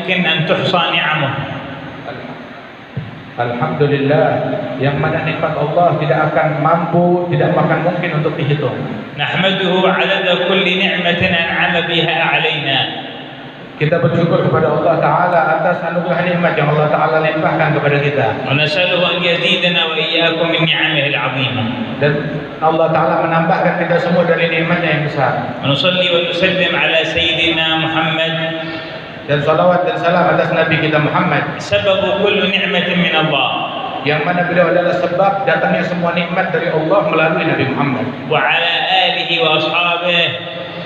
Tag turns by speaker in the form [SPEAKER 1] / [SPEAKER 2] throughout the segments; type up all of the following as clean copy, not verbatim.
[SPEAKER 1] يمكن أن تحصى نعمه.
[SPEAKER 2] Alhamdulillah, yang mana nikmat Allah tidak akan mampu, tidak akan mungkin untuk dihitung.
[SPEAKER 1] نحمده عدد كل نعمة أنعم بها علينا.
[SPEAKER 2] Kita bersyukur kepada Allah Ta'ala atas anugerah nikmat yang Allah Ta'ala limpahkan kepada kita.
[SPEAKER 1] ونسأله أن يزيدنا وإياكم من نعمه العظيمة.
[SPEAKER 2] Dan Allah Ta'ala menambahkan kita semua dari nikmatnya yang besar.
[SPEAKER 1] ونصلي ونسلم على سيدنا محمد.
[SPEAKER 2] Dan salawat dan salam atas Nabi kita Muhammad,
[SPEAKER 1] سبب كل نعمة من الله.
[SPEAKER 2] yang mana beliau adalah sebab datangnya semua nikmat dari Allah melalui Nabi Muhammad.
[SPEAKER 1] وعلى آله وأصحابه.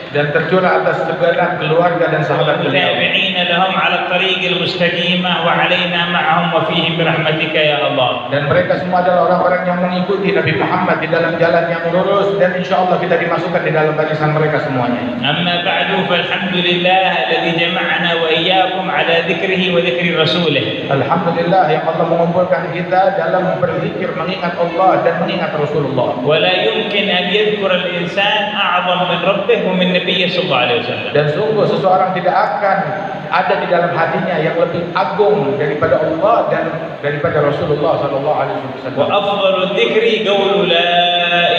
[SPEAKER 2] Dan tercurah atas segala keluarga dan sahabat beliau.
[SPEAKER 1] والتابعين لهم على الطريق المستقيمة وعلينا معهم وفيهم برحمتك يا الله.
[SPEAKER 2] Dan mereka semua adalah orang-orang yang mengikuti Nabi Muhammad di dalam jalan yang lurus, dan insya Allah kita dimasukkan di dalam barisan mereka semuanya.
[SPEAKER 1] أما بعد فالحمد لله الذي جمعنا وإياكم على ذكره وذكر رسوله.
[SPEAKER 2] Alhamdulillah yang Allah mengumpulkan kita dalam berzikir, mengingat Allah dan mengingat Rasulullah.
[SPEAKER 1] ولا يمكن أن يذكر الإنسان أعظم من ربه ومن نبيه صلى الله عليه وسلم.
[SPEAKER 2] Dan sungguh seseorang tidak akan ada di dalam hatinya yang lebih agung daripada Allah dan daripada Rasulullah sallallahu alaihi wasallam.
[SPEAKER 1] وأفضل الذكر قول لا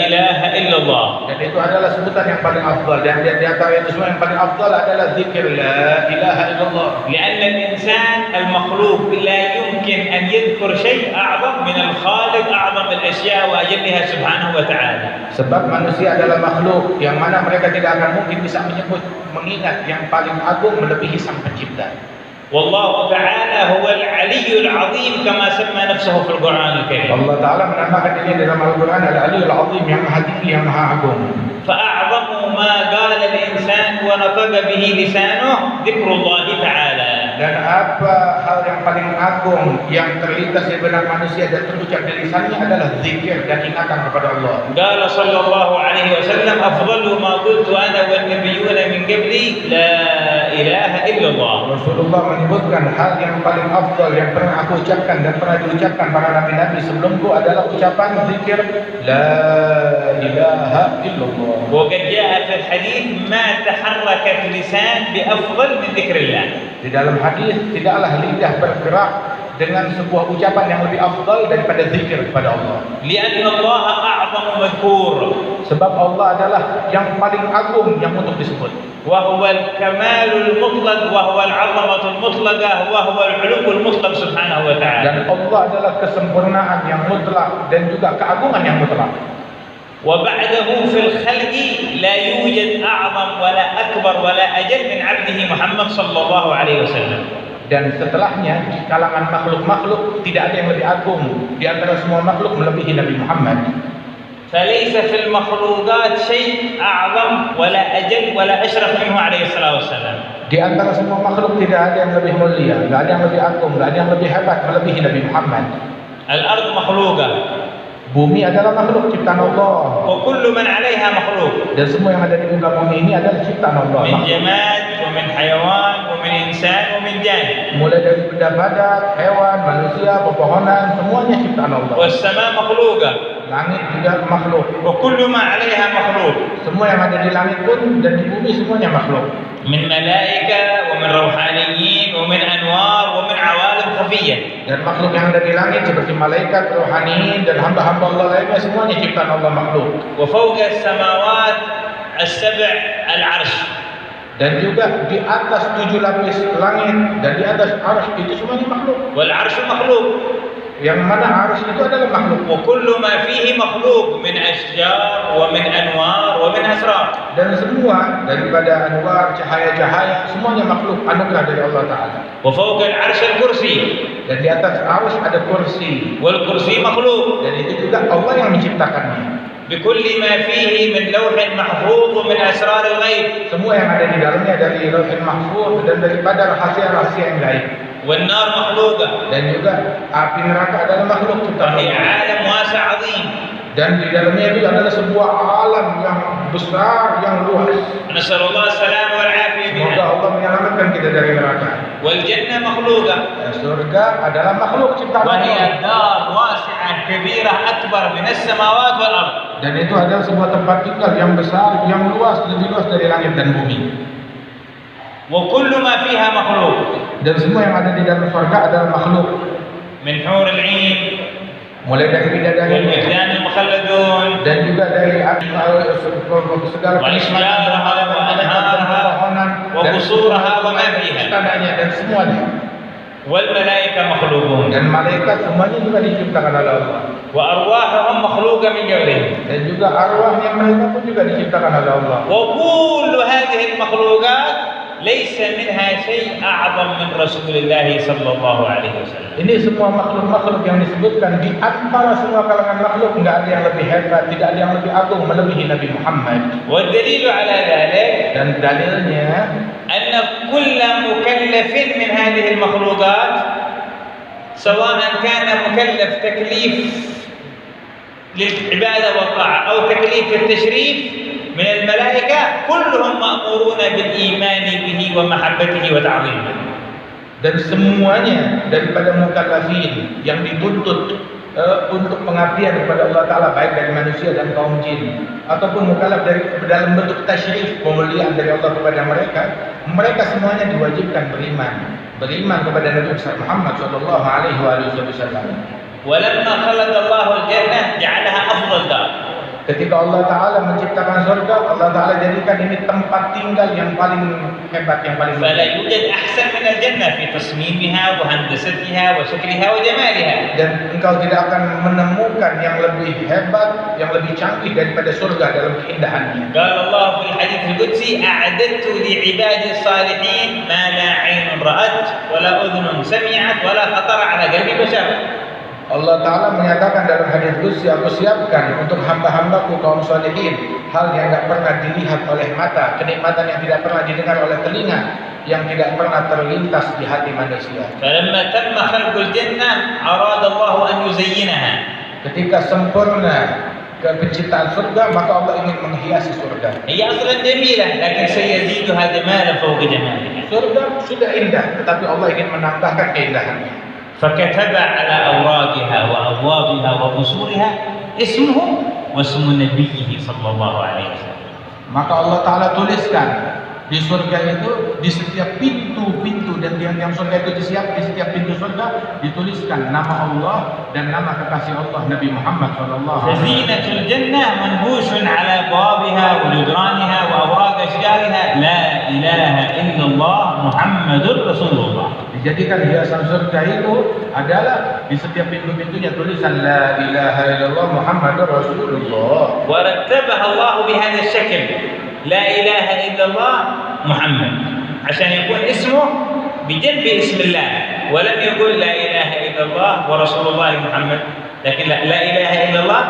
[SPEAKER 1] إله إلا الله.
[SPEAKER 2] Dan itu adalah sebutan yang paling afdal, dan di antara itu semua yang paling afdal adalah zikir la ilaha illallah.
[SPEAKER 1] لأن الإنسان المخلوق لا يمكن أن يذكر شيء أعظم من الخالق أعظم الأشياء وأجلها سبحانه وتعالى.
[SPEAKER 2] Sebab manusia adalah makhluk yang mana mereka tidak akan mungkin bisa menyebut, mengingat yang paling agung melebihi Sang Pencipta.
[SPEAKER 1] والله تعالى هو العلي العظيم كما سمى نفسه في القرآن الكريم.
[SPEAKER 2] Allah Ta'ala menamakan dirinya dalam Al-Quran Al-Aliyyul Azim, yang maha tinggi, yang maha agung.
[SPEAKER 1] فأعظم ما قال الإنسان ونطق به لسانه ذكر الله تعالى.
[SPEAKER 2] Dan apa hal yang paling agung yang terlintas di benak manusia dan terucap di lisannya adalah zikir dan ingatan kepada Allah.
[SPEAKER 1] قال صلى الله عليه وسلم أفضل ما قلت أنا والنبيون من قبلي لا إله إلا الله.
[SPEAKER 2] Rasulullah menyebutkan hal yang paling afdal yang pernah aku ucapkan dan pernah diucapkan para nabi-nabi sebelumku adalah ucapan zikir la ilaha illallah.
[SPEAKER 1] وقد جاء في الحديث ما تحركت لسان بأفضل من ذكر الله.
[SPEAKER 2] Di dalam hadis, tidaklah lidah bergerak dengan sebuah ucapan yang lebih afdal daripada zikir kepada Allah.
[SPEAKER 1] لأن الله أعظم مذكور.
[SPEAKER 2] Sebab Allah adalah yang paling agung yang untuk disebut.
[SPEAKER 1] وهو الكمال المطلق وهو العظمة المطلقة وهو العلو المطلق سبحانه وتعالى.
[SPEAKER 2] Dan Allah adalah kesempurnaan yang mutlak dan juga keagungan yang mutlak.
[SPEAKER 1] وبعده في الخلق لا يوجد أعظم ولا أكبر ولا أجل من عبده محمد صلى الله عليه وسلم.
[SPEAKER 2] Dan setelahnya di kalangan makhluk-makhluk tidak ada yang lebih agung di antara semua makhluk melebihi Nabi Muhammad.
[SPEAKER 1] فليس في المخلوقات شيء أعظم ولا أجل ولا أشرف منه عليه الصلاة والسلام.
[SPEAKER 2] Di antara semua makhluk tidak ada yang lebih mulia, tidak ada yang lebih agung, tidak ada yang lebih hebat melebihi Nabi Muhammad.
[SPEAKER 1] الأرض مخلوقة.
[SPEAKER 2] Bumi adalah makhluk ciptaan Allah.
[SPEAKER 1] وكل من عليها مخلوق.
[SPEAKER 2] Dan semua yang ada di muka bumi ini adalah ciptaan Allah.
[SPEAKER 1] من جماد ومن حيوان ومن إنسان ومن جان.
[SPEAKER 2] Mulai dari benda badan, hewan, manusia, pepohonan, semuanya ciptaan Allah.
[SPEAKER 1] والسماء مخلوقة.
[SPEAKER 2] Langit juga makhluk.
[SPEAKER 1] وكل ما عليها مخلوق.
[SPEAKER 2] Semua yang ada di langit pun dan di bumi semuanya makhluk.
[SPEAKER 1] من ملائكة ومن روحانيين ومن أنوار ومن عوالم خفية.
[SPEAKER 2] Dan makhluk yang ada di langit seperti malaikat, rohaniin dan hamba-hamba Allah lainnya semuanya ciptaan Allah makhluk.
[SPEAKER 1] وفوق السماوات السبع العرش.
[SPEAKER 2] Dan juga di atas 7 lapis langit dan di atas arsy itu semuanya makhluk.
[SPEAKER 1] والعرش مخلوق.
[SPEAKER 2] Yang mana arsy itu adalah makhluk.
[SPEAKER 1] وكل ما فيه مخلوق من أشجار ومن أنوار ومن أسرار.
[SPEAKER 2] Dan semua daripada anwar, cahaya-cahaya semuanya makhluk, anugerah dari Allah Ta'ala.
[SPEAKER 1] وفوق العرش الكرسي.
[SPEAKER 2] Dan di atas arsy ada kursi.
[SPEAKER 1] والكرسي مخلوق.
[SPEAKER 2] Dan itu juga Allah yang menciptakannya.
[SPEAKER 1] بكل ما فيه من لوح محفوظ ومن أسرار الغيب.
[SPEAKER 2] Semua yang ada di dalamnya dari Lauhul Mahfuz dan daripada rahasia-rahasia yang gaib.
[SPEAKER 1] والنار مخلوقة.
[SPEAKER 2] Dan juga api neraka adalah makhluk ciptaan
[SPEAKER 1] وهي
[SPEAKER 2] Allah.
[SPEAKER 1] عالم واسع عظيم.
[SPEAKER 2] Dan di dalamnya itu adalah sebuah alam yang besar, yang luas.
[SPEAKER 1] نسأل الله السلامة والعافية
[SPEAKER 2] Semoga
[SPEAKER 1] منها.
[SPEAKER 2] Allah menyelamatkan kita dari neraka.
[SPEAKER 1] والجنة مخلوقة.
[SPEAKER 2] Dan surga adalah makhluk ciptaan
[SPEAKER 1] وهي
[SPEAKER 2] Allah.
[SPEAKER 1] دار واسعة كبيرة أكبر من السماوات والأرض.
[SPEAKER 2] Dan itu adalah sebuah tempat tinggal yang besar, yang luas, lebih luas dari langit dan bumi.
[SPEAKER 1] وكل ما فيها مخلوق
[SPEAKER 2] Dan semua yang ada di dalam surga adalah makhluk.
[SPEAKER 1] من حور العين
[SPEAKER 2] Mulai dari bidadari
[SPEAKER 1] والولدان المخلدون
[SPEAKER 2] dan juga dari segala
[SPEAKER 1] وأشجارها وأنهارها وقصورها وما فيها
[SPEAKER 2] istananya dan semuanya.
[SPEAKER 1] والملائكة مخلوقون
[SPEAKER 2] Dan malaikat semuanya juga diciptakan oleh Allah.
[SPEAKER 1] وأرواحهم مخلوقة من قبله
[SPEAKER 2] Dan juga arwahnya mereka pun juga diciptakan oleh Allah.
[SPEAKER 1] وكل هذه المخلوقات ليس منها شيء أعظم من رسول الله صلى الله عليه وسلم.
[SPEAKER 2] Ini semua makhluk-makhluk yang disebutkan, di antara semua kalangan makhluk tidak ada yang lebih hebat, tidak ada yang lebih agung melebihi Nabi Muhammad.
[SPEAKER 1] والدليل على ذلك
[SPEAKER 2] Dan dalilnya
[SPEAKER 1] أن كل مكلف من هذه المخلوقات سواء كان مكلف تكليف للعبادة والطاعة أو تكليف التشريف من الملائكة كلهم مأمورون بالإيمان به ومحبته وتعظيمه.
[SPEAKER 2] dan semuanya daripada mukallafin yang dituntut untuk pengabdian kepada Allah Ta'ala, baik dari manusia dan kaum jin, ataupun mukallaf dalam bentuk tasyrif, pemuliaan dari Allah kepada mereka, mereka semuanya diwajibkan beriman kepada Nabi Muhammad sallallahu alaihi wasallam.
[SPEAKER 1] ولما خلق الله الجنة جعلها أفضل دار.
[SPEAKER 2] Ketika Allah Ta'ala menciptakan surga, Allah Ta'ala jadikan ini tempat tinggal yang paling hebat, yang paling
[SPEAKER 1] فلا يوجد أحسن من الجنة في تصميمها وهندستها وشكلها وجمالها.
[SPEAKER 2] Dan engkau tidak akan menemukan yang lebih hebat, yang lebih canggih daripada surga dalam keindahannya.
[SPEAKER 1] قال الله في الحديث القدسي أعددت لعبادي الصالحين ما لا عين رأت ولا أذن سمعت ولا خطر على قلب بشر.
[SPEAKER 2] Allah Ta'ala menyatakan dalam hadis qudsi, aku siapkan untuk hamba-hambaku kaum salihin hal yang tidak pernah dilihat oleh mata, kenikmatan yang tidak pernah didengar oleh telinga, yang tidak pernah terlintas di hati manusia.
[SPEAKER 1] فلما تم خلق الجنة أراد الله أن يزينها.
[SPEAKER 2] Ketika sempurna penciptaan surga, maka Allah ingin menghiasi surga.
[SPEAKER 1] هي أصلا جميلة لكن سيزيدها جمالا فوق جمالها.
[SPEAKER 2] Surga sudah indah, tetapi Allah ingin menambahkan keindahannya.
[SPEAKER 1] فكتب على أوراقها وأبوابها وقصورها اسمه واسم نبيه صلى الله عليه وسلم.
[SPEAKER 2] Maka Allah Ta'ala tuliskan di surga itu, di setiap pintu-pintu dan tiang-tiang surga itu di setiap pintu surga dituliskan nama Allah dan nama kekasih Allah Nabi Muhammad sallallahu alaihi wasallam.
[SPEAKER 1] فزينة الجنة منبوش على أبوابها وجدرانها وأوراق أشجارها لا إله إلا الله محمد رسول الله.
[SPEAKER 2] Dijadikan hiasan surga itu adalah di setiap pintu-pintunya tulisan La ilaha illallah Muhammadur Rasulullah.
[SPEAKER 1] ورتبها الله بهذا الشكل لا إله إلا الله محمد عشان يكون اسمه بجنب اسم الله، ولم يقول لا إله إلا الله ورسول الله محمد، لكن لا إله إلا الله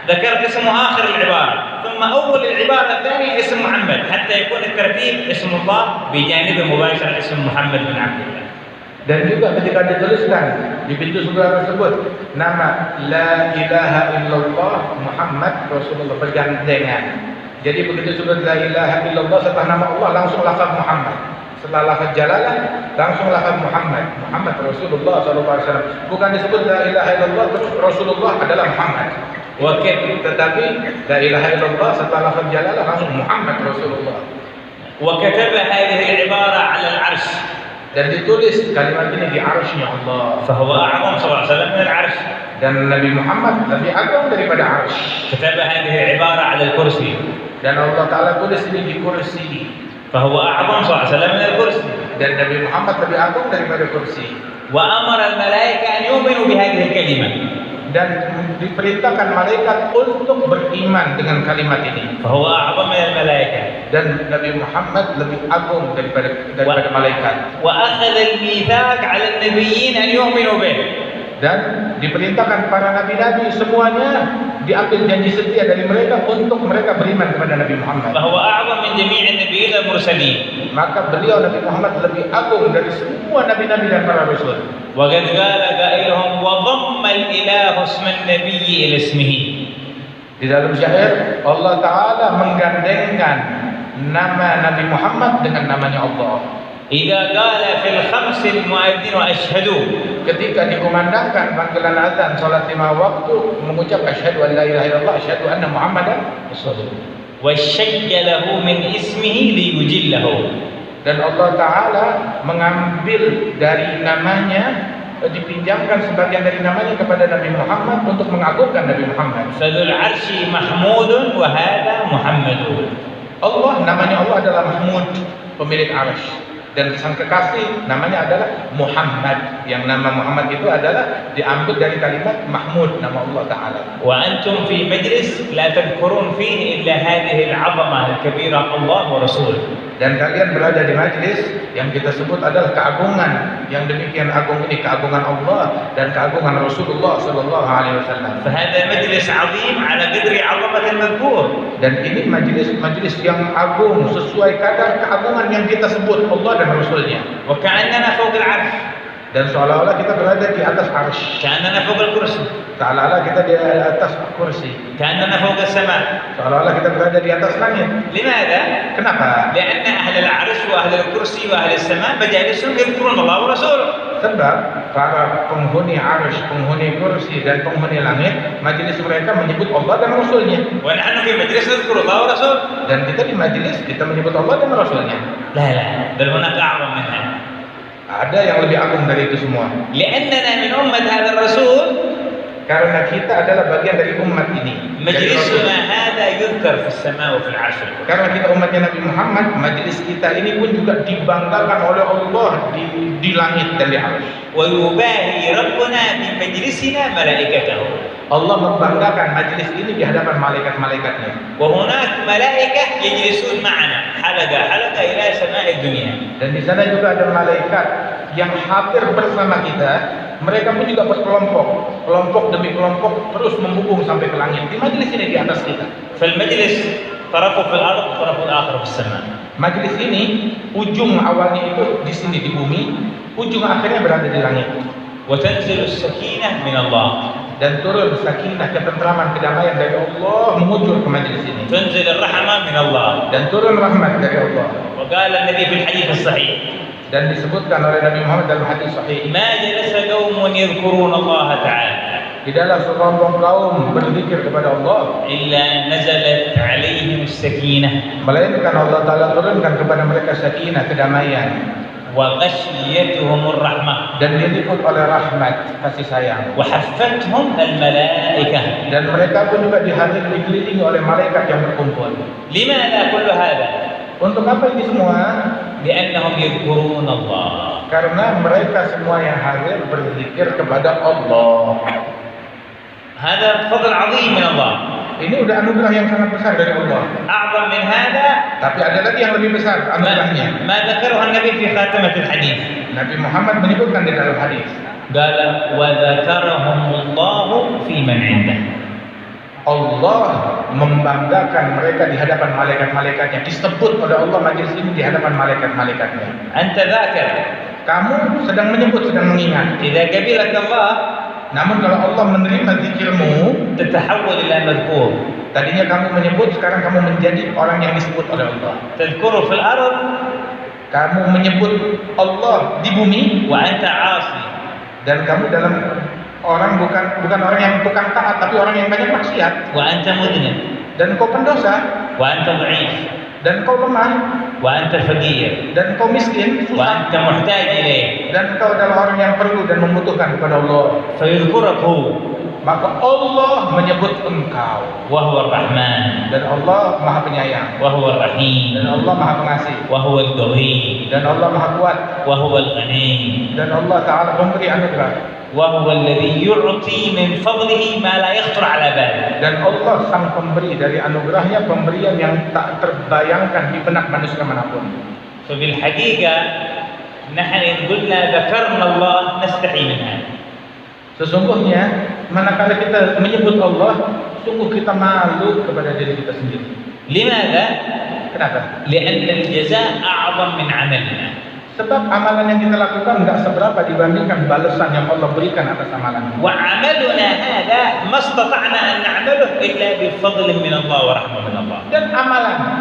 [SPEAKER 1] ذكرت اسمه آخر العبارة، ثم أول العبارة الثانية اسم محمد، حتى يكون الترتيب اسم الله بجانبه مباشرة اسم محمد بن عبد الله.
[SPEAKER 2] Dan juga ketika dituliskan di pintu surga tersebut nama La ilaha illallah Muhammad Rasulullah bergandengan. Jadi begitu sudah La ilaha illallah, setelah nama Allah langsung lafaz Muhammad. Setelah lafaz jalalah langsung lafaz Muhammad Rasulullah SAW. Bukan disebut La ilaha illallah terus Rasulullah adalah Muhammad. Tetapi La ilaha illallah setelah lafaz jalalah langsung Muhammad Rasulullah.
[SPEAKER 1] وكتب هذه العبارة على العرش.
[SPEAKER 2] Dan ditulis kalimat ini di arsy-Nya Allah.
[SPEAKER 1] فهو أعظم صلى الله عليه وسلم من العرش.
[SPEAKER 2] Dan Nabi Muhammad lebih agung daripada arsy.
[SPEAKER 1] كتب هذه العبارة على الكرسي.
[SPEAKER 2] Dan Allah Ta'ala tulis ini di kursi.
[SPEAKER 1] فهو أعظم صلى الله عليه وسلم من الكرسي.
[SPEAKER 2] Dan Nabi Muhammad lebih agung daripada kursi.
[SPEAKER 1] وأمر الملائكة أن يؤمنوا بهذه الكلمة.
[SPEAKER 2] Dan diperintahkan malaikat untuk beriman dengan kalimat ini.
[SPEAKER 1] فهو أعظم من الملائكة.
[SPEAKER 2] Dan Nabi Muhammad lebih agung daripada malaikat.
[SPEAKER 1] وأخذ الميثاق على النبيين أن يؤمنوا به.
[SPEAKER 2] Dan diperintahkan para nabi-nabi semuanya diambil janji setia dari mereka untuk mereka beriman kepada Nabi Muhammad.
[SPEAKER 1] فهو أعظم من جميع النبيين المرسلين.
[SPEAKER 2] Maka beliau Nabi Muhammad lebih agung dari semua nabi-nabi dan para rasul.
[SPEAKER 1] وقد قال قائلهم وضم الإله اسم النبي إلى اسمه.
[SPEAKER 2] Di dalam syair Allah Ta'ala menggandengkan nama Nabi Muhammad dengan namanya Allah.
[SPEAKER 1] إذا قال في الخمس المؤذن أشهدوا.
[SPEAKER 2] Ketika dikumandangkan panggilan azan salat 5 waktu mengucap asyhadu an la ilaha illallah asyhadu anna Muhammadan rasulullah.
[SPEAKER 1] وشج له من اسمه ليجله.
[SPEAKER 2] Dan Allah Ta'ala mengambil dari namanya, dipinjamkan sebagian dari namanya kepada Nabi Muhammad untuk mengagungkan Nabi Muhammad.
[SPEAKER 1] فذو العرش محمود وهذا محمد.
[SPEAKER 2] Allah, namanya Allah adalah Mahmud, pemilik arsy. Dan sang kekasih namanya adalah Muhammad. Yang nama Muhammad itu adalah diambil dari kalimat Mahmud, nama Allah Ta'ala.
[SPEAKER 1] وأنتم في مجلس لا تذكرون فيه إلا هذه العظمة الكبيرة الله ورسوله.
[SPEAKER 2] Dan kalian berada di majlis yang kita sebut adalah keagungan yang demikian agung ini, keagungan Allah dan keagungan Rasulullah Sallallahu Alaihi Wasallam.
[SPEAKER 1] فهذا مجلس عظيم على قدر عظمة المذكور.
[SPEAKER 2] Dan ini majlis yang agung sesuai kadar keagungan yang kita sebut Allah dan Rasulnya.
[SPEAKER 1] وكأننا فوق العرش.
[SPEAKER 2] Dan seolah-olah kita berada di atas arsy.
[SPEAKER 1] كأننا فوق الكرسي.
[SPEAKER 2] Seolah-olah kita di atas kursi.
[SPEAKER 1] كأننا فوق السماء.
[SPEAKER 2] Seolah-olah kita berada di atas langit.
[SPEAKER 1] لماذا؟
[SPEAKER 2] Kenapa?
[SPEAKER 1] لأن أهل العرش وأهل الكرسي وأهل السماء مجالسهم يذكرون الله ورسوله.
[SPEAKER 2] Sebab para penghuni arsy, penghuni kursi dan penghuni langit, majelis mereka menyebut Allah dan Rasulnya.
[SPEAKER 1] ونحن في مجلس نذكر الله ورسوله.
[SPEAKER 2] Dan kita di majelis kita menyebut Allah dan Rasulnya.
[SPEAKER 1] لا لا، بل هناك أعظم منها.
[SPEAKER 2] Ada yang lebih agung dari itu semua.
[SPEAKER 1] لأننا من أمة هذا الرسول.
[SPEAKER 2] Karena kita adalah bagian dari umat ini.
[SPEAKER 1] مجلسنا هذا يذكر في السماء وفي العرش.
[SPEAKER 2] Karena kita umatnya Nabi Muhammad, majelis kita ini pun juga dibanggakan oleh Allah di langit dan di arsy.
[SPEAKER 1] ويباهي ربنا بمجلسنا ملائكته.
[SPEAKER 2] Allah membanggakan majelis ini di hadapan malaikat-malaikatnya.
[SPEAKER 1] وهناك ملائكة يجلسون معنا حلقة حلقة إلى سماء الدنيا.
[SPEAKER 2] Dan di sana juga ada malaikat yang hampir bersama kita. Mereka pun juga berkelompok, kelompok demi kelompok terus membubung sampai ke langit. Di majelis ini di atas kita.
[SPEAKER 1] فالمجلس طرفه في الأرض وطرفه الآخر في السماء.
[SPEAKER 2] Majelis ini ujung awalnya itu di sini di bumi, ujung akhirnya berada di langit.
[SPEAKER 1] وتنزل السكينة من الله.
[SPEAKER 2] Dan turun sakinah, ketentraman, kedamaian dari Allah mengucur ke majelis ini.
[SPEAKER 1] تنزل الرحمة من الله.
[SPEAKER 2] Dan turun rahmat dari Allah.
[SPEAKER 1] وقال النبي في الحديث الصحيح.
[SPEAKER 2] Dan disebutkan oleh Nabi Muhammad dalam hadis sahih.
[SPEAKER 1] ما جلس قوم يذكرون الله تعالى.
[SPEAKER 2] Tidaklah sekelompok kaum berzikir kepada Allah,
[SPEAKER 1] إلا نزلت عليهم السكينة.
[SPEAKER 2] melainkan Allah Ta'ala turunkan kepada mereka sakinah, kedamaian.
[SPEAKER 1] وغشيتهم الرحمة.
[SPEAKER 2] Dan diliput oleh rahmat, kasih sayang.
[SPEAKER 1] وحفتهم الملائكة.
[SPEAKER 2] Dan mereka pun juga dikelilingi oleh malaikat yang berkumpul.
[SPEAKER 1] لماذا كل هذا؟
[SPEAKER 2] Untuk apa ini semua?
[SPEAKER 1] لأنهم يذكرون الله.
[SPEAKER 2] Karena mereka semua yang hadir berzikir kepada Allah.
[SPEAKER 1] هذا فضل عظيم من الله.
[SPEAKER 2] Ini udah anugerah yang sangat besar dari Allah.
[SPEAKER 1] أعظم من هذا
[SPEAKER 2] Tapi ada lagi yang lebih besar anugerahnya.
[SPEAKER 1] ما ذكره النبي في خاتمة الحديث.
[SPEAKER 2] Nabi Muhammad menyebutkan di dalam hadis.
[SPEAKER 1] قال وذكرهم الله في من عنده.
[SPEAKER 2] Allah membanggakan mereka di hadapan malaikat-malaikatnya. Disebut oleh Allah majelis ini di hadapan malaikat-malaikatnya.
[SPEAKER 1] أنت ذاكر.
[SPEAKER 2] Kamu sedang menyebut, sedang mengingat.
[SPEAKER 1] إذا قبلك الله
[SPEAKER 2] Namun kalau Allah menerima zikirmu,
[SPEAKER 1] تتحول إلى مذكور.
[SPEAKER 2] tadinya kamu menyebut, sekarang kamu menjadi orang yang disebut oleh Allah.
[SPEAKER 1] تذكره في الأرض
[SPEAKER 2] Kamu menyebut Allah di bumi,
[SPEAKER 1] وأنت عاصي.
[SPEAKER 2] dan kamu dalam orang bukan orang yang tukang taat, tapi orang yang banyak maksiat.
[SPEAKER 1] وأنت مذنب.
[SPEAKER 2] Dan kau pendosa,
[SPEAKER 1] وأنت ضعيف.
[SPEAKER 2] dan kau lemah,
[SPEAKER 1] وأنت فقير.
[SPEAKER 2] dan kau miskin, susah,
[SPEAKER 1] وأنت محتاج إليه.
[SPEAKER 2] dan kau adalah orang yang perlu dan membutuhkan kepada Allah.
[SPEAKER 1] فيذكرك هو
[SPEAKER 2] Maka Allah menyebut engkau,
[SPEAKER 1] وهو الرحمن
[SPEAKER 2] dan Allah Maha Penyayang,
[SPEAKER 1] وهو الرحيم
[SPEAKER 2] dan Allah Maha Pengasih,
[SPEAKER 1] وهو القوي
[SPEAKER 2] dan Allah Maha Kuat,
[SPEAKER 1] وهو الغني
[SPEAKER 2] dan Allah Ta'ala memberi anugerah.
[SPEAKER 1] وهو الذي يعطي من فضله ما لا يخطر على باله.
[SPEAKER 2] Dan Allah sang pemberi dari anugerahnya, pemberian yang tak terbayangkan di benak manusia manapun.
[SPEAKER 1] فبالحقيقة نحن إن قلنا ذكرنا الله نستحي منها.
[SPEAKER 2] Sesungguhnya manakala kita menyebut Allah, sungguh kita malu kepada diri kita sendiri.
[SPEAKER 1] لماذا؟
[SPEAKER 2] Kenapa?
[SPEAKER 1] لأن الجزاء أعظم من عملنا.
[SPEAKER 2] Sebab amalan yang kita lakukan tidak seberapa dibandingkan balasan yang Allah berikan atas amalan.
[SPEAKER 1] وعملنا هذا ما استطعنا أن نعمله إلا بفضل من الله ورحمة من الله.
[SPEAKER 2] Dan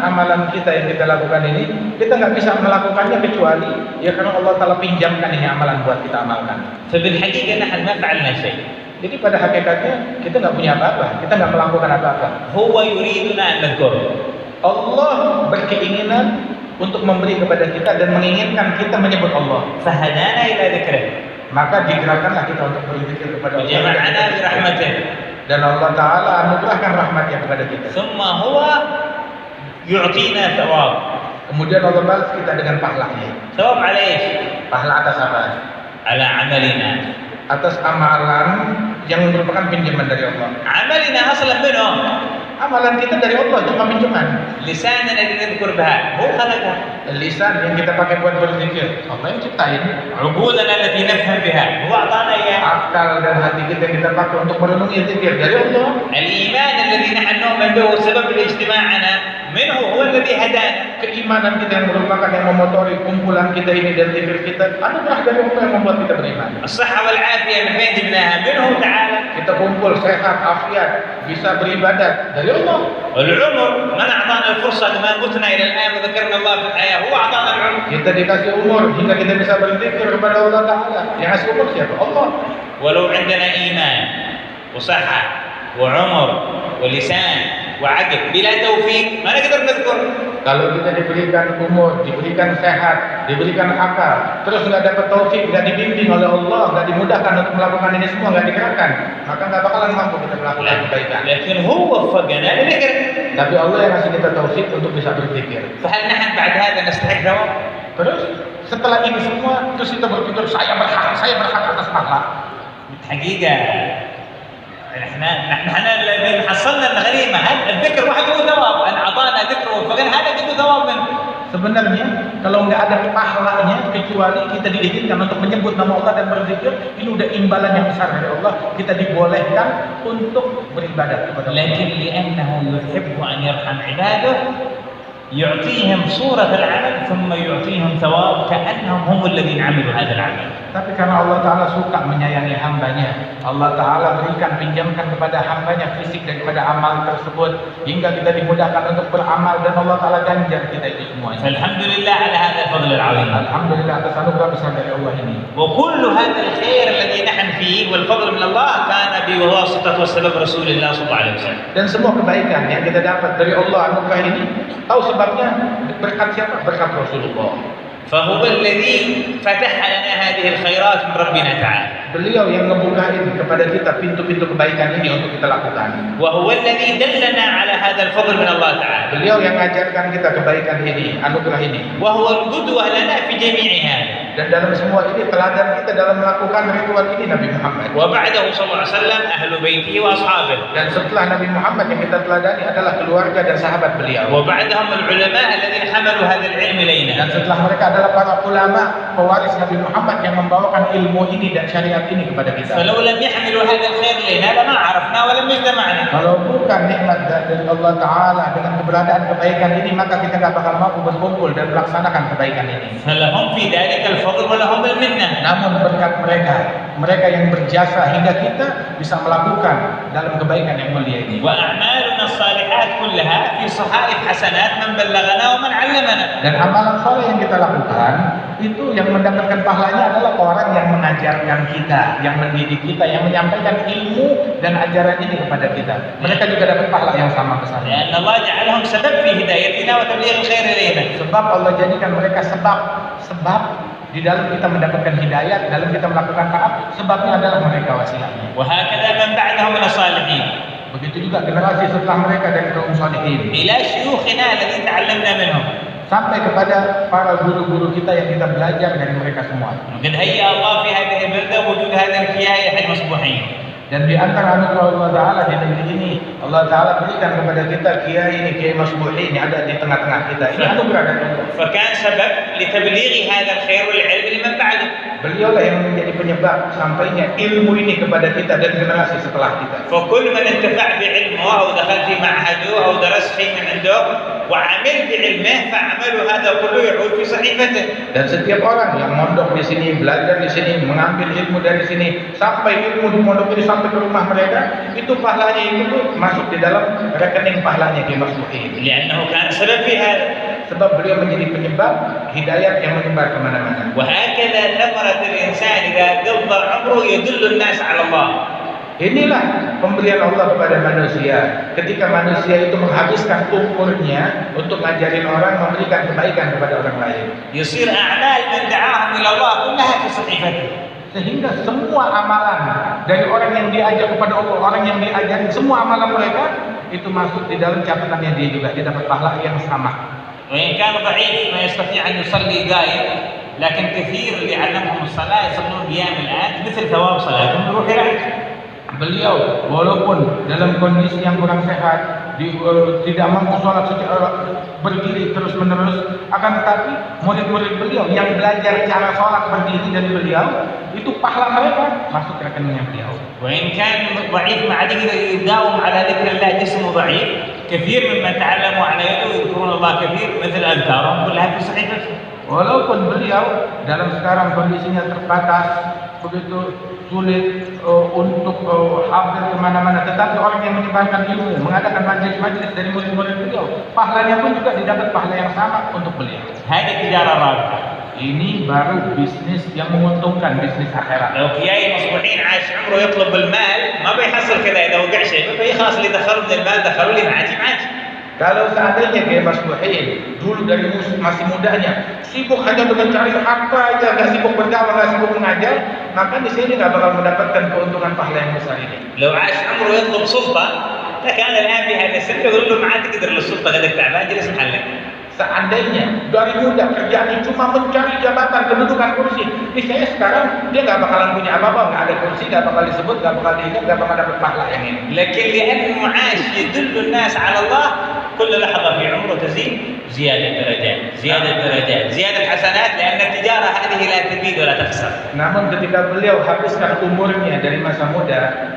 [SPEAKER 2] amalan kita yang kita lakukan ini, kita nggak bisa melakukannya kecuali ya karena Allah Ta'ala pinjamkan ini amalan buat kita amalkan.
[SPEAKER 1] فبالحقيقة نحن ما فعلنا شيء.
[SPEAKER 2] Jadi pada hakikatnya kita nggak punya apa-apa, kita nggak melakukan apa-apa.
[SPEAKER 1] هو يريدنا أن نذكره.
[SPEAKER 2] Allah berkeinginan untuk memberi kepada kita dan menginginkan kita menyebut Allah.
[SPEAKER 1] فهدانا إلى ذكره
[SPEAKER 2] Maka digerakkanlah kita untuk berzikir kepada Allah.
[SPEAKER 1] وجمعنا برحمته
[SPEAKER 2] Dan Allah Ta'ala anugerahkan rahmatnya kepada kita.
[SPEAKER 1] ثم هو يعطينا ثواب.
[SPEAKER 2] Kemudian Allah balas kita dengan pahalanya.
[SPEAKER 1] ثواب على إيش؟
[SPEAKER 2] Pahala atas apa?
[SPEAKER 1] على عملنا.
[SPEAKER 2] Atas amalan yang merupakan pinjaman dari Allah.
[SPEAKER 1] عملنا أصلا منه.
[SPEAKER 2] Amalan kita dari Allah, cuma pinjaman.
[SPEAKER 1] لساننا اللي نذكر بها هو خلقها.
[SPEAKER 2] Lisan yang kita pakai buat berzikir, Allah yang ciptain.
[SPEAKER 1] عقولنا التي نفهم بها هو أعطانا إياها.
[SPEAKER 2] Akal dan hati kita yang kita pakai untuk merenungi zikir dari Allah.
[SPEAKER 1] الإيمان الذي نحن نؤمن به سبب لاجتماعنا منه هو الذي هدانا.
[SPEAKER 2] Keimanan kita yang merupakan yang memotori kumpulan kita ini dan zikir kita, anugerah dari Allah yang membuat kita beriman.
[SPEAKER 1] الصحة والعافية من فين جبناها؟ منه تعالى.
[SPEAKER 2] Kita kumpul sehat, afiat, bisa beribadat dari Allah.
[SPEAKER 1] العمر من أعطانا الفرصة لما متنا إلى الآن وذكرنا الله في الحياة هو أعطانا العمر.
[SPEAKER 2] Kita dikasih umur hingga kita bisa berzikir kepada Allah Ta'ala. Yang ngasih umur siapa? Allah.
[SPEAKER 1] ولو عندنا إيمان وصحة وعمر ولسان وعقل بلا توفيق ما نقدر نذكر.
[SPEAKER 2] Kalau kita diberikan umur, diberikan sehat, diberikan akal, terus nggak dapat taufik, nggak dibimbing oleh Allah, nggak dimudahkan untuk melakukan ini semua, nggak digerakkan, maka nggak bakalan mampu kita melakukan kebaikan.
[SPEAKER 1] لكن هو وفقنا لذكر.
[SPEAKER 2] Tapi Allah yang ngasih kita taufik untuk bisa berzikir.
[SPEAKER 1] فهل نحن بعد هذا نستحق ثواب؟
[SPEAKER 2] Terus setelah ini semua, terus kita berpikir saya berhak atas pahala.
[SPEAKER 1] حقيقة نحن الذي حصلنا الغنيمة الذكر وحده ثواب. أن أعطانا ذكر وفقنا هذا كله ثواب منه.
[SPEAKER 2] Sebenarnya kalau nggak ada pahalanya kecuali kita diizinkan untuk menyebut nama Allah dan berzikir, ini udah imbalan yang besar dari Allah. Kita dibolehkan untuk beribadat kepada Allah.
[SPEAKER 1] لكن لأنه يحب أن يرحم عباده يعطيهم صورة العمل ثم يعطيهم ثواب كأنهم هم الذين عملوا هذا العمل.
[SPEAKER 2] Tapi karena Allah Ta'ala suka menyayangi hambanya, Allah Ta'ala pinjamkan kepada hambanya fisik daripada amal tersebut hingga kita dimudahkan untuk beramal dan Allah Ta'ala ganjar kita itu semuanya.
[SPEAKER 1] فالحمد لله على هذا الفضل العظيم.
[SPEAKER 2] Alhamdulillah atas anugerah besar dari Allah ini.
[SPEAKER 1] وكل هذا الخير الذي نحن فيه والفضل من الله كان بواسطة وسبب رسول الله صلى الله عليه وسلم.
[SPEAKER 2] Dan semua kebaikan yang kita dapat dari Allah anugerah ini, tahu sebabnya berkat siapa? Berkat Rasulullah.
[SPEAKER 1] فهو الذي فتح لنا هذه الخيرات من ربنا تعالى.
[SPEAKER 2] Beliau yang ngebukain kepada kita pintu-pintu kebaikan ini untuk kita lakukan.
[SPEAKER 1] وهو الذي دلنا على هذا الفضل من الله تعالى.
[SPEAKER 2] Beliau yang mengajarkan kita kebaikan ini, anugerah ini.
[SPEAKER 1] وهو القدوة لنا في جميع هذا.
[SPEAKER 2] Dan dalam semua ini teladan kita dalam melakukan ritual ini Nabi Muhammad.
[SPEAKER 1] وبعده صلى الله عليه وسلم أهل بيته وأصحابه.
[SPEAKER 2] Dan setelah Nabi Muhammad yang kita teladani adalah keluarga dan sahabat beliau.
[SPEAKER 1] وبعدهم العلماء الذين حملوا هذا العلم إلينا.
[SPEAKER 2] Dan setelah mereka adalah para ulama pewaris Nabi Muhammad yang membawakan ilmu ini dan syariat ini kepada kita.
[SPEAKER 1] فلو لم يحملوا هذا الخير إلينا لما عرفنا ولم يجتمعنا.
[SPEAKER 2] Kalau bukan nikmat dari Allah Ta'ala dengan keberadaan kebaikan ini, maka kita nggak bakal mampu berkumpul dan melaksanakan kebaikan ini.
[SPEAKER 1] فلهم في ذلك الفضل ولهم المنة.
[SPEAKER 2] Namun berkat mereka yang berjasa hingga kita bisa melakukan dalam kebaikan yang mulia ini.
[SPEAKER 1] وأعمالنا الصالحات كلها في صحائف حسنات من بلغنا ومن علمنا.
[SPEAKER 2] Dan amalan soleh yang kita lakukan itu yang mendapatkan pahalanya adalah orang yang mengajarkan kita, yang mendidik kita, yang menyampaikan ilmu dan ajaran ini kepada kita. Mereka juga dapat pahala yang sama besarnya.
[SPEAKER 1] لأن الله جعلهم سبب في هدايتنا وتبليغ الخير إلينا.
[SPEAKER 2] Sebab Allah jadikan mereka sebab di dalam kita mendapatkan hidayat, dalam kita melakukan taat, sebabnya adalah mereka wasilahnya.
[SPEAKER 1] وهكذا من بعدهم من الصالحين.
[SPEAKER 2] Begitu juga generasi setelah mereka dari kaum salihin.
[SPEAKER 1] إلى شيوخنا الذين تعلمنا منهم.
[SPEAKER 2] Sampai kepada para guru-guru kita yang kita belajar dari mereka semua.
[SPEAKER 1] وقد هيأ الله في هذه البلدة وجود هذه الكياية لأحد المصبوحين.
[SPEAKER 2] Dan di antara anugerah Allah Ta'ala di negeri ini, Allah Ta'ala berikan kepada kita kiai ini, kiai masbuhin yang ada di tengah-tengah kita. Ini anugerah dari Allah.
[SPEAKER 1] فكان سبب لتبليغ هذا الخير والعلم لمن بعده.
[SPEAKER 2] Beliaulah yang menjadi penyebab sampainya ilmu ini kepada kita dan generasi setelah kita.
[SPEAKER 1] فكل من انتفع بعلمه أو دخل في معهده أو درس شيء من عنده وعمل بعلمه فعمله هذا كله يعود في صحيفته.
[SPEAKER 2] Dan setiap orang yang mondok di sini, belajar di sini, mengambil ilmu dari sini, sampai ilmu di mondok ini sampai ke rumah mereka, itu pahalanya itu masuk di dalam rekening pahalanya Kiai Masbuhin.
[SPEAKER 1] لأنه كان سبب في هذا.
[SPEAKER 2] Sebab beliau menjadi penyebab hidayat yang menyebar kemana-mana.
[SPEAKER 1] وهكذا ثمرة الإنسان إذا قضى عمره يدل الناس على الله.
[SPEAKER 2] Inilah pemberian Allah kepada manusia. Ketika manusia itu menghabiskan umurnya untuk ngajarin orang, memberikan kebaikan kepada orang lain.
[SPEAKER 1] يصير أعمال من دعاهم إلى الله كلها في صحيفته.
[SPEAKER 2] Sehingga semua amalan dari orang yang diajak kepada Allah, orang yang diajari, semua amalan mereka itu masuk di dalam catatannya dia juga. Dia dapat pahala yang sama.
[SPEAKER 1] وإن كان ضعيف ما يستطيع أن يصلي قائم، لكن كثير اللي علمهم الصلاة يصلون قيام الآن مثل ثواب صلاتهم يروح يلعب.
[SPEAKER 2] Beliau walaupun dalam kondisi yang kurang sehat, tidak mampu sholat secara berdiri terus menerus, akan tetapi murid-murid beliau yang belajar cara sholat berdiri dari beliau, itu pahala mereka masuk ke rekeningnya beliau.
[SPEAKER 1] وإن كان ضعيف ما عاد يقدر يداوم على ذكر الله، جسمه ضعيف، كثير ممن تعلموا على يده يذكرون الله كثير مثل أذكارهم كلها في صحيفته.
[SPEAKER 2] Walaupun beliau dalam sekarang kondisinya terbatas, begitu sulit untuk hadir kemana-mana, tetapi orang yang menyebarkan ilmu, mengadakan majelis-majelis dari murid-murid beliau, pahalanya pun juga didapat pahala yang sama untuk beliau.
[SPEAKER 1] هذه تجارة رابحة.
[SPEAKER 2] Ini baru bisnis yang menguntungkan, bisnis akhirat.
[SPEAKER 1] لو كياي مصبوحين عايش عمره يطلب المال ما بيحصل كذا، إذا وقع شيء خلاص اللي دخلوا من المال دخلوا لي معاجي.
[SPEAKER 2] Kalau seandainya kayak Mas Muhyin dulu dari masih mudanya sibuk hanya dengan cari harta aja, nggak sibuk berdakwah, nggak sibuk mengajar, maka di sini nggak bakal mendapatkan keuntungan pahala yang besar ini.
[SPEAKER 1] لو عاش عمره يطلب سلطة لكان الآن في هذا السن يقول له ما عاد تقدر للسلطة قدك تعبان جلس محلك.
[SPEAKER 2] Seandainya dari muda kerjanya cuma mencari jabatan, kedudukan, kursi, ini saya sekarang dia nggak bakalan punya apa-apa, nggak ada kursi, nggak bakal disebut, nggak bakal diingat, nggak bakal dapat pahala yang ini.
[SPEAKER 1] لكن لأنه عاش يدل الناس على الله كل لحظة في عمره تزيد زيادة درجات، زيادة درجات، زيادة حسنات، لأن التجارة هذه لا تبيد ولا تخسر.
[SPEAKER 2] Namun ketika beliau habiskan umurnya dari masa muda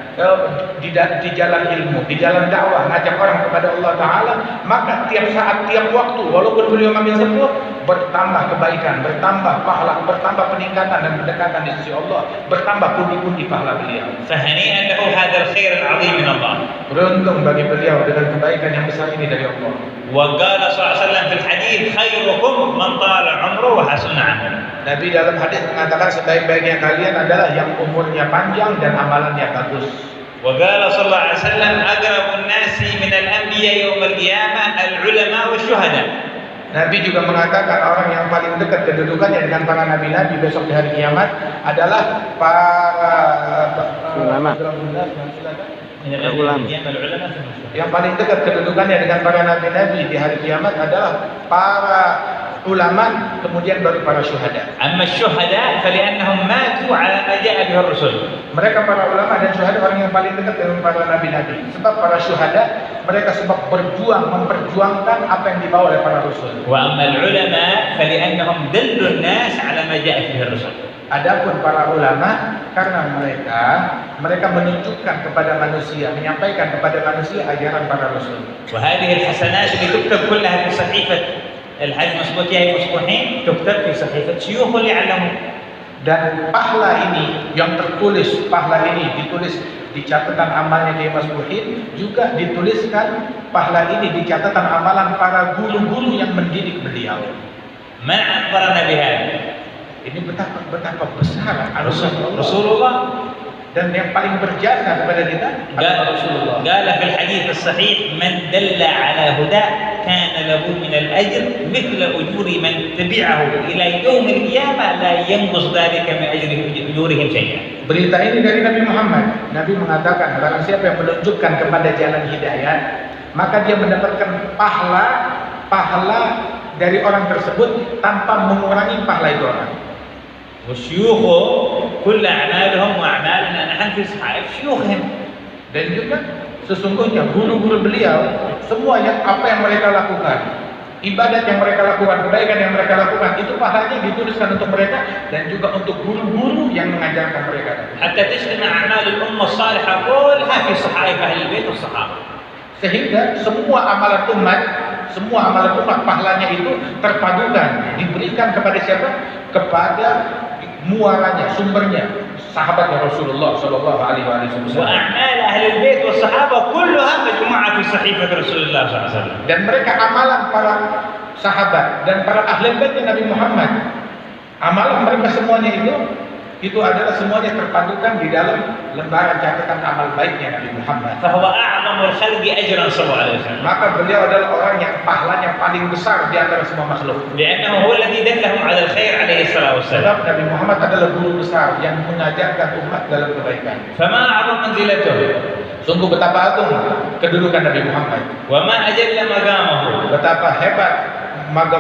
[SPEAKER 2] di jalan ilmu, di jalan dakwah, ngajak orang kepada Allah Ta'ala, maka tiap saat, tiap waktu, walaupun beliau ngambil sepuh, bertambah kebaikan, bertambah pahala, bertambah peningkatan dan pendekatan di sisi Allah, bertambah pundi-pundi pahala beliau.
[SPEAKER 1] فهنيئا له هذا الخير العظيم من الله.
[SPEAKER 2] Beruntung bagi beliau dengan kebaikan yang besar ini dari Allah.
[SPEAKER 1] وقال صلى الله عليه وسلم في الحديث خيركم من طال عمره وحسن عمله.
[SPEAKER 2] Nabi dalam hadis mengatakan sebaik-baiknya kalian adalah yang umurnya panjang dan amalannya bagus.
[SPEAKER 1] وقال صلى الله عليه وسلم أقرب الناس من الأنبياء يوم القيامة العلماء والشهداء.
[SPEAKER 2] Nabi juga mengatakan orang yang paling dekat kedudukannya dengan para nabi-nabi besok di hari kiamat adalah para ulama. Yang paling dekat kedudukannya dengan para nabi-nabi di hari kiamat adalah para ulama, kemudian baru para syuhada.
[SPEAKER 1] أما الشهداء فلأنهم ماتوا على ما جاء به الرسل.
[SPEAKER 2] Mereka para ulama dan syuhada orang yang paling dekat dengan para nabi-nabi. Sebab para syuhada mereka sebab berjuang, memperjuangkan apa yang dibawa oleh para rasul.
[SPEAKER 1] وأما العلماء فلأنهم دلوا الناس على ما جاء به الرسل.
[SPEAKER 2] Adapun para ulama karena mereka menunjukkan kepada manusia, menyampaikan kepada manusia ajaran para rasul.
[SPEAKER 1] وهذه الحسنات اللي تكتب كلها في صحيفة الحج مسبوق يا مسبوحين تكتب في صحيفة شيوخ اللي علموا.
[SPEAKER 2] Dan pahala ini yang tertulis, pahala ini ditulis di catatan amalnya Kiai Mas Muhyin, juga dituliskan pahala ini di catatan amalan para guru-guru yang mendidik beliau.
[SPEAKER 1] من أخبرنا بهذا؟
[SPEAKER 2] Ini betapa besar
[SPEAKER 1] Rasulullah.
[SPEAKER 2] Dan yang paling berjasa kepada kita adalah Rasulullah.
[SPEAKER 1] قال في الحديث الصحيح من دل على هدى كان له من الأجر مثل أجور من تبعه إلى يوم القيامة لا ينقص ذلك من أجورهم شيئا.
[SPEAKER 2] Berita ini dari Nabi Muhammad. Nabi mengatakan barang siapa yang menunjukkan kepada jalan hidayah, maka dia mendapatkan pahala dari orang tersebut tanpa mengurangi pahala itu orang.
[SPEAKER 1] وشيوخه كل أعمالهم وأعمالنا نحن في صحائف شيوخهم.
[SPEAKER 2] Dan juga sesungguhnya guru-guru beliau semua apa yang mereka lakukan, ibadat yang mereka lakukan, kebaikan yang mereka lakukan, itu pahalanya dituliskan untuk mereka dan juga untuk guru-guru yang mengajarkan mereka.
[SPEAKER 1] حتى تجتمع أعمال الأمة الصالحة كلها في صحائف أهل البيت والصحابة. Sehingga
[SPEAKER 2] semua amalan umat pahalanya itu terpadukan, diberikan kepada siapa? Kepada muaranya, sumbernya sahabatnya Rasulullah sallallahu alaihi wasallam.
[SPEAKER 1] وأعمال أهل البيت والصحابة كلها مجموعة في صحيفة رسول الله صلى الله عليه وسلم.
[SPEAKER 2] Dan mereka amalan para sahabat dan para ahli baitnya Nabi Muhammad, amalan mereka semuanya itu itu adalah semuanya terpadukan di dalam lembaran catatan amal baiknya Nabi Muhammad.
[SPEAKER 1] فهو أعظم الخلق أجرا صلى الله عليه وسلم.
[SPEAKER 2] Maka beliau adalah orang yang pahalanya paling besar di antara semua makhluk.
[SPEAKER 1] لأنه هو الذي دلهم على الخير عليه الصلاة والسلام.
[SPEAKER 2] Sebab Nabi Muhammad adalah guru besar yang mengajarkan umat dalam kebaikan.
[SPEAKER 1] فما أعظم منزلته
[SPEAKER 2] Sungguh betapa agung kedudukan Nabi Muhammad.
[SPEAKER 1] وما أجل مقامه.
[SPEAKER 2] Betapa hebat magam